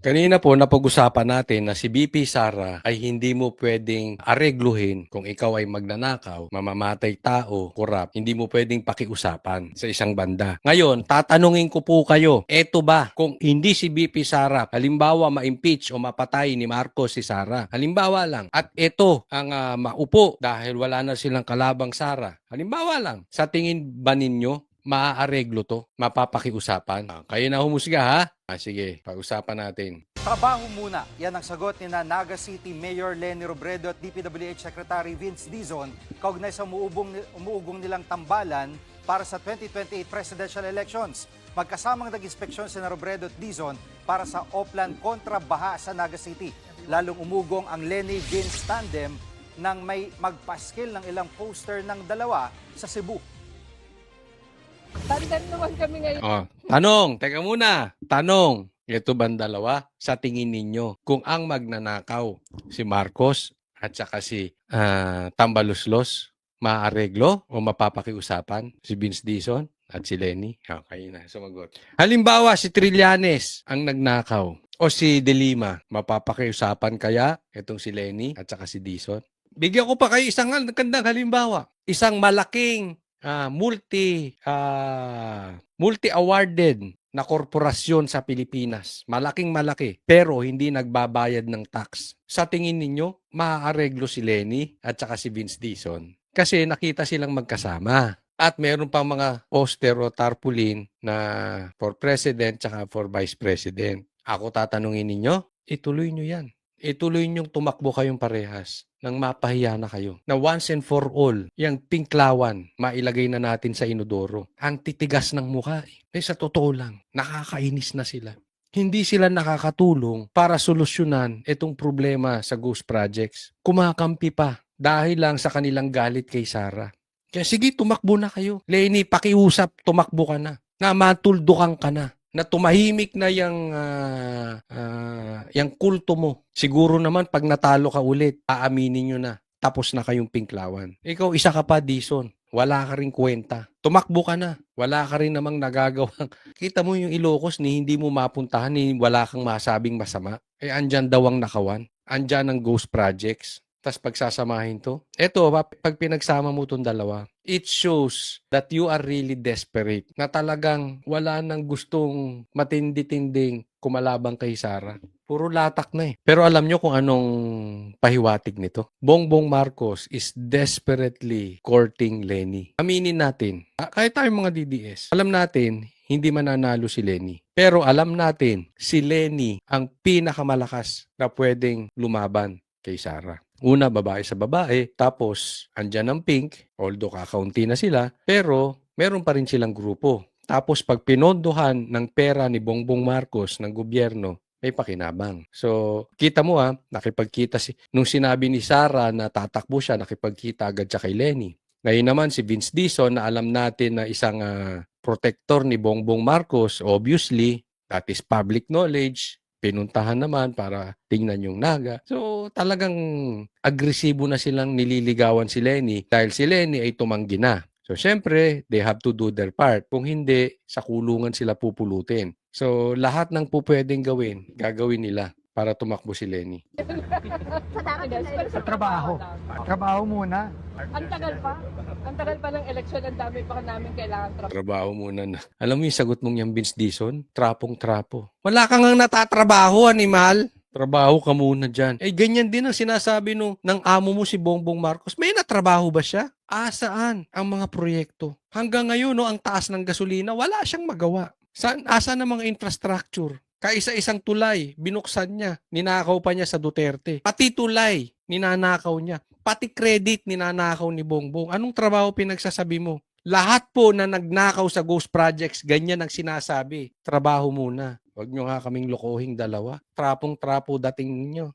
Kanina po napag-usapan natin na si BP Sara ay hindi mo pwedeng aregluhin kung ikaw ay magnanakaw, mamamatay tao, korap, hindi mo pwedeng pakiusapan sa isang banda. Ngayon, tatanungin ko po kayo, eto ba kung hindi si BP Sara, halimbawa ma-impeach o mapatay ni Marcos si Sara, halimbawa lang, at eto ang maupo dahil wala na silang kalabang Sara, halimbawa lang, sa tingin ba ninyo maaareglo to, mapapakiusapan? Kayo na humusga ha? Sige, pag-usapan natin. Trabaho muna. Yan ang sagot ni Naga City Mayor Leni Robredo at DPWH Secretary Vince Dizon kaugnay sa umuugong nilang tambalan para sa 2028 presidential elections. Magkasamang nag-inspeksyon si Robredo at Dizon para sa Oplan kontra Baha sa Naga City. Lalong umugong ang Leni-Vince tandem nang may magpaskil ng ilang poster ng dalawa sa Cebu. Tandem naman kami ngayon. Teka muna. Tanong, ito bang dalawa sa tingin ninyo kung ang magnanakaw si Marcos at saka si Tambaluslos, maareglo o mapapakiusapan si Vince Dizon at si Leni? Okay na, sumagot. Halimbawa, si Trillanes ang nagnakaw o si De Lima, mapapakiusapan kaya itong si Leni at saka si Dizon? Bigyan ko pa kayo isang gandang halimbawa. Isang malaking multi-awarded na korporasyon sa Pilipinas. Malaking malaki, pero hindi nagbabayad ng tax. Sa tingin ninyo, maaareglo si Leni at saka si Vince Dizon? Kasi nakita silang magkasama. At meron pang mga poster o tarpaulin na for president at for vice president. Ako tatanungin ninyo, ituloy nyo yan. Ituloy nyong tumakbo kayong parehas nang mapahiya na kayo. Na once and for all, yung pinklawan, mailagay na natin sa inodoro. Ang titigas ng mukha. Sa totoo lang, nakakainis na sila. Hindi sila nakakatulong para solusyonan itong problema sa ghost projects. Kumakampi pa dahil lang sa kanilang galit kay Sara. Kaya sige, tumakbo na kayo. Leni, pakiusap, tumakbo ka na. Na matuldukan ka na. Na tumahimik na yung kulto mo. Siguro naman pag natalo ka ulit, aaminin nyo na. Tapos na kayong pinklawan. Ikaw, isa ka pa, Dizon. Wala ka rin kwenta. Tumakbo ka na. Wala ka rin namang nagagawang. Kita mo yung Ilocos ni hindi mo mapuntahan, ni wala kang masabing masama. Andyan daw ang nakawan. Andyan ang ghost projects. Tapos pagsasamahin to. Eto, pag pinagsama mo itong dalawa, it shows that you are really desperate. Na talagang wala nang gustong matindi-tinding kumalabang kay Sara. Puro latak na eh. Pero alam nyo kung anong pahiwatig nito? Bongbong Marcos is desperately courting Leni. Aminin natin, kahit tayong mga DDS, alam natin, hindi mananalo si Leni. Pero alam natin, si Leni ang pinakamalakas na pwedeng lumaban kay Sara. Una, babae sa babae, tapos andyan ang pink, although kakaunti na sila, pero meron pa rin silang grupo. Tapos pag pinondohan ng pera ni Bongbong Marcos ng gobyerno, may pakinabang. So, kita mo nakipagkita nung sinabi ni Sara na tatakbo siya, nakipagkita agad siya kay Leni. Ngayon naman si Vince Dizon na alam natin na isang protector ni Bongbong Marcos, obviously, that is public knowledge, pinuntahan naman para tingnan yung naga. So talagang agresibo na silang nililigawan si Leni dahil si Leni ay tumanggi na. So syempre, they have to do their part. Kung hindi, sa kulungan sila pupulutin. So lahat ng pupwedeng gawin, gagawin nila para tumakbo si Leni. Sa Trabaho. Trabaho muna. Ang tagal pa. Ang tagal pa ng eleksyon. Ang dami pa namin kailangan Trabaho muna na. Alam mo yung sagot mong yung Vince Dizon? Trapong-trapo. Wala kang ang natatrabaho, animal. Trabaho ka muna dyan. Ganyan din ang sinasabi ng amo mo si Bongbong Marcos. May natrabaho ba siya? Saan ang mga proyekto? Hanggang ngayon, ang taas ng gasolina, wala siyang magawa. Asa ng mga infrastructure? Kaisa-isang tulay, binuksan niya. Ninakaw pa niya sa Duterte. Pati tulay, ninanakaw niya. Pati credit, ninanakaw ni Bongbong. Anong trabaho pinagsasabi mo? Lahat po na nagnakaw sa ghost projects, ganyan ang sinasabi. Trabaho muna. Huwag nyo nga kaming lokohing dalawa. Trapong-trapo dating ninyo.